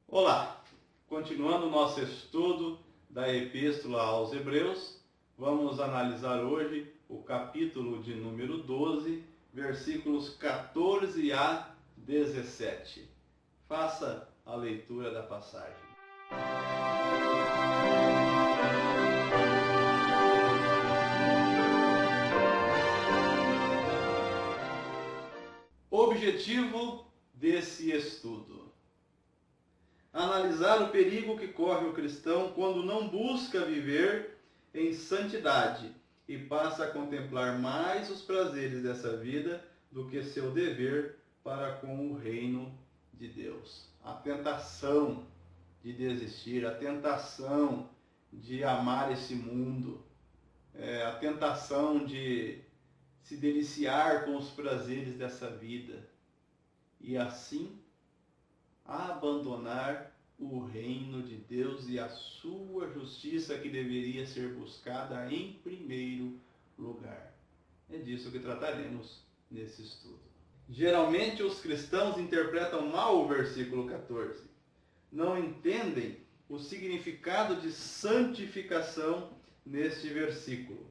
Olá! Continuando o nosso estudo da Epístola aos Hebreus, vamos analisar hoje o capítulo de número 12, versículos 14 a 17. Faça a leitura da passagem. Objetivo desse estudo: analisar o perigo que corre o cristão quando não busca viver em santidade e passa a contemplar mais os prazeres dessa vida do que seu dever para com o reino de Deus. A tentação de desistir, a tentação de amar esse mundo, a tentação de se deliciar com os prazeres dessa vida e assim abandonar o reino de Deus e a sua justiça, que deveria ser buscada em primeiro lugar. É disso que trataremos nesse estudo. Geralmente os cristãos interpretam mal o versículo 14. Não entendem o significado de santificação neste versículo.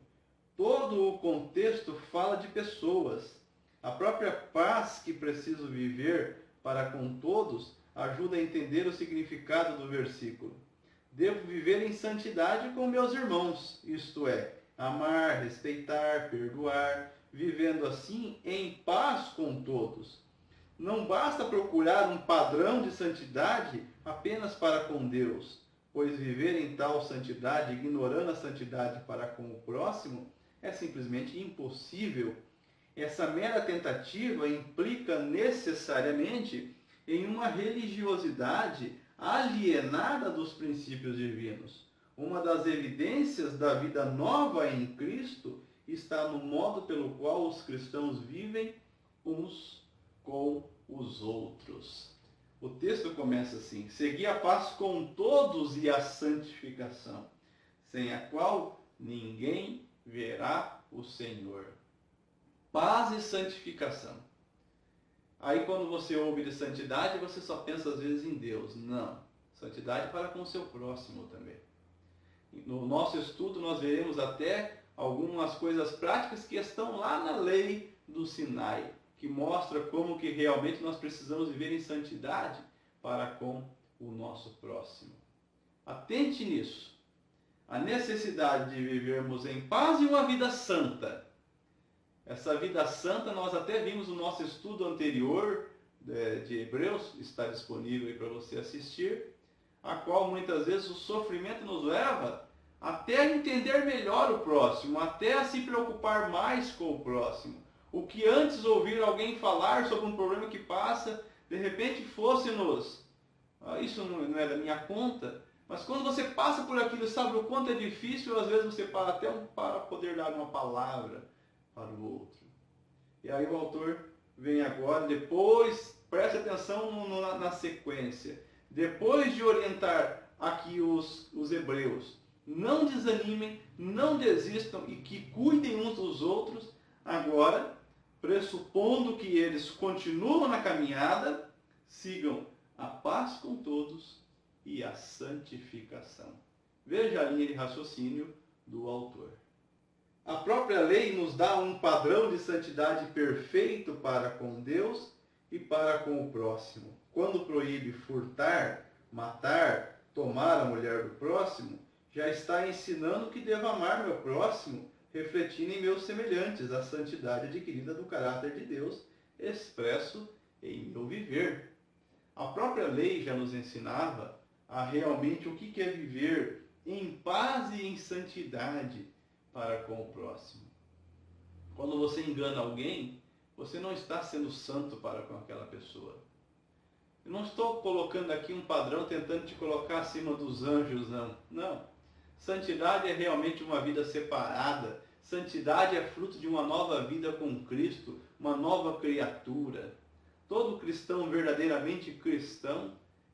Todo o contexto fala de pessoas. A própria paz que preciso viver para com todos ajuda a entender o significado do versículo. Devo viver em santidade com meus irmãos, isto é, amar, respeitar, perdoar, vivendo assim em paz com todos. Não basta procurar um padrão de santidade apenas para com Deus, pois viver em tal santidade, ignorando a santidade para com o próximo, é simplesmente impossível. Essa mera tentativa implica necessariamente em uma religiosidade alienada dos princípios divinos. Uma das evidências da vida nova em Cristo está no modo pelo qual os cristãos vivem uns com os outros. O texto começa assim: segui a paz com todos e a santificação, sem a qual ninguém verá o Senhor. Paz e santificação. Aí quando você ouve de santidade, você só pensa às vezes em Deus. Não. Santidade para com o seu próximo também. No nosso estudo nós veremos até algumas coisas práticas que estão lá na lei do Sinai, que mostra como que realmente nós precisamos viver em santidade para com o nosso próximo. Atente nisso. A necessidade de vivermos em paz e uma vida santa. Essa vida santa nós até vimos no nosso estudo anterior de Hebreus, está disponível aí para você assistir, a qual muitas vezes o sofrimento nos leva até a entender melhor o próximo, até a se preocupar mais com o próximo. O que antes ouvir alguém falar sobre um problema que passa, de repente fosse-nos, isso não é da minha conta, mas quando você passa por aquilo e sabe o quanto é difícil, às vezes você para até para poder dar uma palavra para o outro. E aí o autor vem agora, depois, preste atenção na sequência, depois de orientar aqui os hebreus, não desanimem, não desistam e que cuidem uns dos outros, agora, pressupondo que eles continuam na caminhada, sigam a paz com todos e a santificação. Veja a linha de raciocínio do autor. A própria lei nos dá um padrão de santidade perfeito para com Deus e para com o próximo. Quando proíbe furtar, matar, tomar a mulher do próximo, já está ensinando que devo amar meu próximo, refletindo em meus semelhantes a santidade adquirida do caráter de Deus, expresso em meu viver. A própria lei já nos ensinava a realmente o que é viver em paz e em santidade para com o próximo. Quando você engana alguém, você não está sendo santo para com aquela pessoa. Eu não estou colocando aqui um padrão tentando te colocar acima dos anjos, não. Não. Santidade é realmente uma vida separada. Santidade é fruto de uma nova vida com Cristo, uma nova criatura. Todo cristão verdadeiramente cristão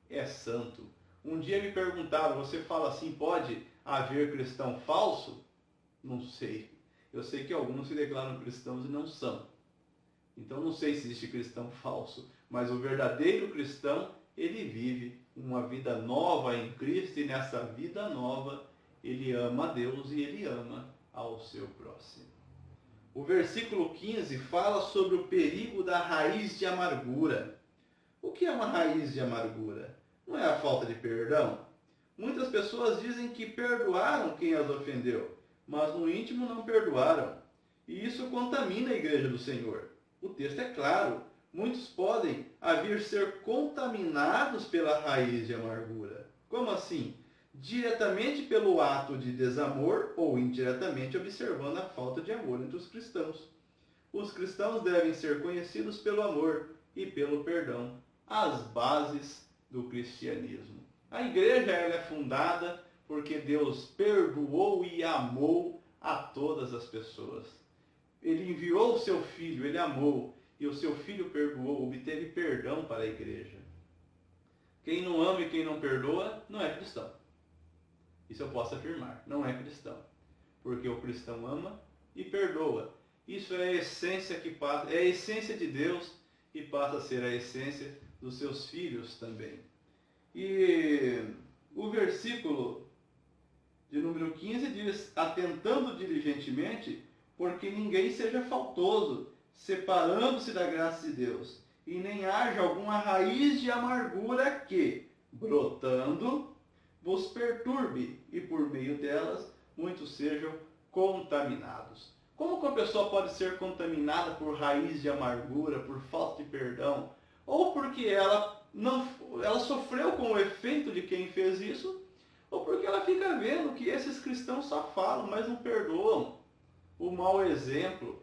é santo. Um dia me perguntaram, você fala assim, pode haver cristão falso? Não sei. Eu sei que alguns se declaram cristãos e não são. Então não sei se existe cristão falso, mas o verdadeiro cristão, ele vive uma vida nova em Cristo e nessa vida nova ele ama a Deus e ele ama ao seu próximo. O versículo 15 fala sobre o perigo da raiz de amargura. O que é uma raiz de amargura? Não é a falta de perdão? Muitas pessoas dizem que perdoaram quem as ofendeu, mas no íntimo não perdoaram. E isso contamina a igreja do Senhor. O texto é claro. Muitos podem vir ser contaminados pela raiz de amargura. Como assim? Diretamente pelo ato de desamor ou indiretamente observando a falta de amor entre os cristãos. Os cristãos devem ser conhecidos pelo amor e pelo perdão, as bases do cristianismo. A igreja ela é fundada porque Deus perdoou e amou a todas as pessoas. Ele enviou o seu filho, ele amou, e o seu filho perdoou, obteve perdão para a igreja. Quem não ama e quem não perdoa não é cristão. Isso eu posso afirmar, não é cristão. Porque o cristão ama e perdoa. Isso é a essência que passa, é a essência de Deus e passa a ser a essência dos seus filhos também. E o versículo de número 15 diz, atentando diligentemente, porque ninguém seja faltoso, separando-se da graça de Deus, e nem haja alguma raiz de amargura que, brotando, vos perturbe, e por meio delas muitos sejam contaminados. Como que uma pessoa pode ser contaminada por raiz de amargura, por falta de perdão, ou porque ela sofreu com o efeito de quem fez isso, ou porque ela fica vendo que esses cristãos só falam, mas não perdoam. O mau exemplo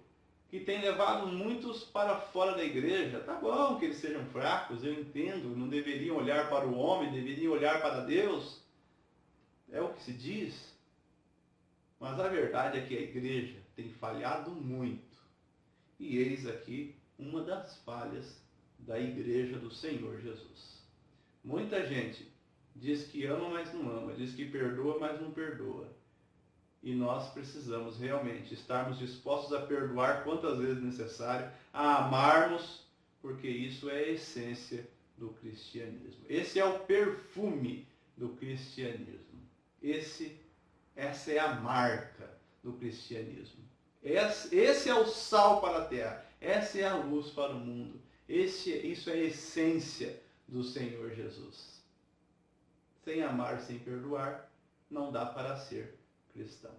que tem levado muitos para fora da igreja. Tá bom que eles sejam fracos, eu entendo, não deveriam olhar para o homem, deveriam olhar para Deus. É o que se diz. Mas a verdade é que a igreja tem falhado muito. E eis aqui uma das falhas da igreja do Senhor Jesus. Muita gente diz que ama, mas não ama, diz que perdoa, mas não perdoa. E nós precisamos realmente estarmos dispostos a perdoar quantas vezes necessário, a amarmos, porque isso é a essência do cristianismo. Esse é o perfume do cristianismo. Essa é a marca do cristianismo. Esse é o sal para a terra. Essa é a luz para o mundo. Isso é a essência do Senhor Jesus. Sem amar, sem perdoar, não dá para ser cristão.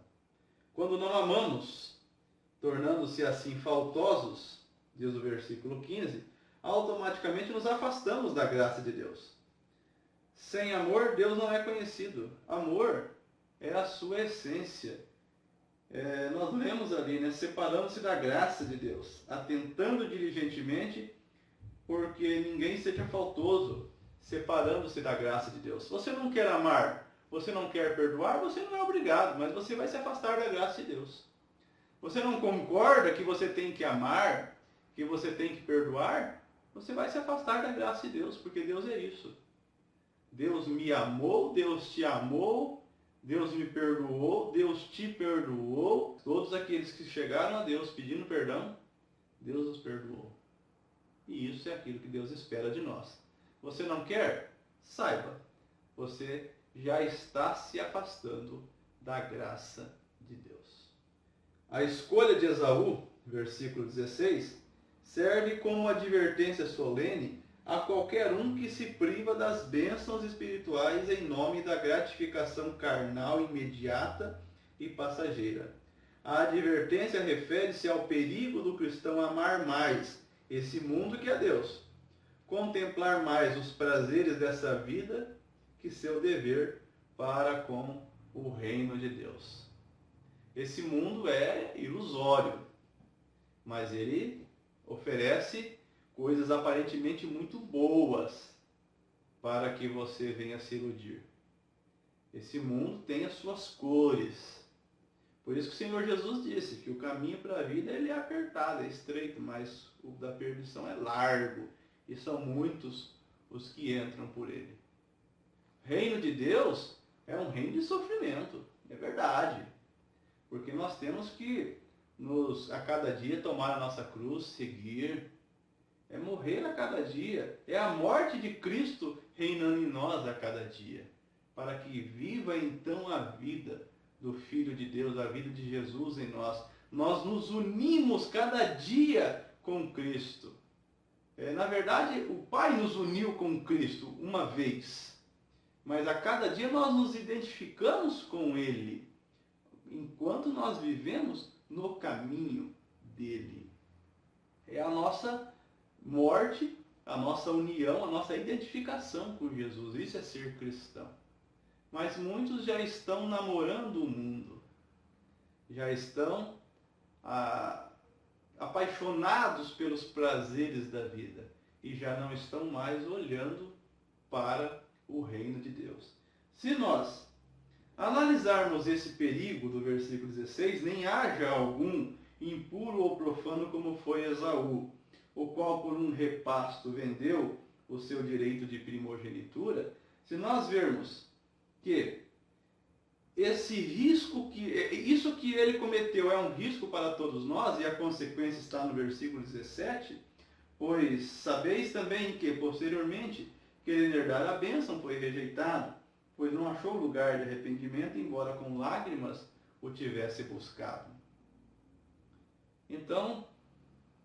Quando não amamos, tornando-se assim faltosos, diz o versículo 15, automaticamente nos afastamos da graça de Deus. Sem amor, Deus não é conhecido. Amor é a sua essência. Nós lemos ali, né? Separando-se da graça de Deus, atentando diligentemente, porque ninguém seja faltoso, separando-se da graça de Deus. Se você não quer amar, você não quer perdoar, você não é obrigado, mas você vai se afastar da graça de Deus. Você não concorda que você tem que amar, que você tem que perdoar, você vai se afastar da graça de Deus, porque Deus é isso. Deus me amou, Deus te amou, Deus me perdoou, Deus te perdoou. Todos aqueles que chegaram a Deus pedindo perdão, Deus os perdoou. E isso é aquilo que Deus espera de nós. Você não quer? Saiba, você já está se afastando da graça de Deus. A escolha de Esaú, versículo 16, serve como advertência solene a qualquer um que se priva das bênçãos espirituais em nome da gratificação carnal imediata e passageira. A advertência refere-se ao perigo do cristão amar mais esse mundo que a Deus, contemplar mais os prazeres dessa vida que seu dever para com o reino de Deus. Esse mundo é ilusório, mas ele oferece coisas aparentemente muito boas para que você venha se iludir. Esse mundo tem as suas cores. Por isso que o Senhor Jesus disse que o caminho para a vida ele é apertado, é estreito, mas o da perdição é largo. e são muitos os que entram por ele. Reino de Deus é um reino de sofrimento, é verdade. Porque nós temos que, a cada dia, tomar a nossa cruz, seguir. É morrer a cada dia. É a morte de Cristo reinando em nós a cada dia. Para que viva então a vida do Filho de Deus, a vida de Jesus em nós. Nós nos unimos cada dia com Cristo. Na verdade, o Pai nos uniu com Cristo uma vez. Mas a cada dia nós nos identificamos com Ele, enquanto nós vivemos no caminho dele. É a nossa morte, a nossa união, a nossa identificação com Jesus. Isso é ser cristão. Mas muitos já estão namorando o mundo. Já estão apaixonados pelos prazeres da vida. E já não estão mais olhando para o reino de Deus. Se nós analisarmos esse perigo do versículo 16, nem haja algum impuro ou profano como foi Esaú, o qual por um repasto vendeu o seu direito de primogenitura. Se nós vermos que esse risco, isso que ele cometeu é um risco para todos nós, e a consequência está no versículo 17, pois sabeis também que posteriormente, querendo herdar a bênção, foi rejeitado, pois não achou lugar de arrependimento, embora com lágrimas o tivesse buscado. Então,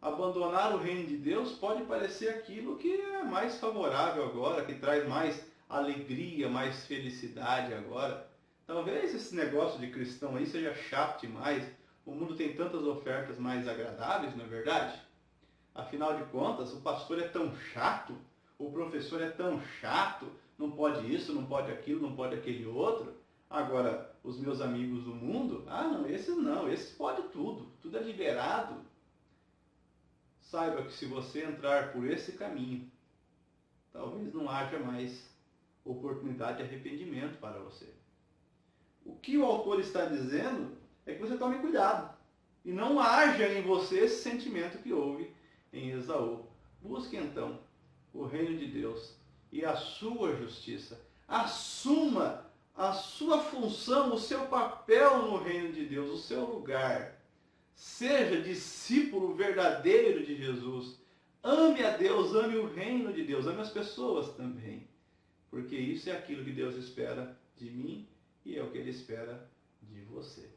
abandonar o reino de Deus pode parecer aquilo que é mais favorável agora, que traz mais alegria, mais felicidade agora. Talvez esse negócio de cristão aí seja chato demais. O mundo tem tantas ofertas mais agradáveis, não é verdade? Afinal de contas, o pastor é tão chato, o professor é tão chato, não pode isso, não pode aquilo, não pode aquele outro. Agora, os meus amigos do mundo, não, esses pode tudo, tudo é liberado. Saiba que se você entrar por esse caminho, talvez não haja mais oportunidade de arrependimento para você. O que o autor está dizendo é que você tome cuidado e não haja em você esse sentimento que houve em Esaú. Busque então o reino de Deus e a sua justiça. Assuma a sua função, o seu papel no reino de Deus, o seu lugar. Seja discípulo verdadeiro de Jesus. Ame a Deus, ame o reino de Deus, ame as pessoas também. Porque isso é aquilo que Deus espera de mim e é o que Ele espera de você.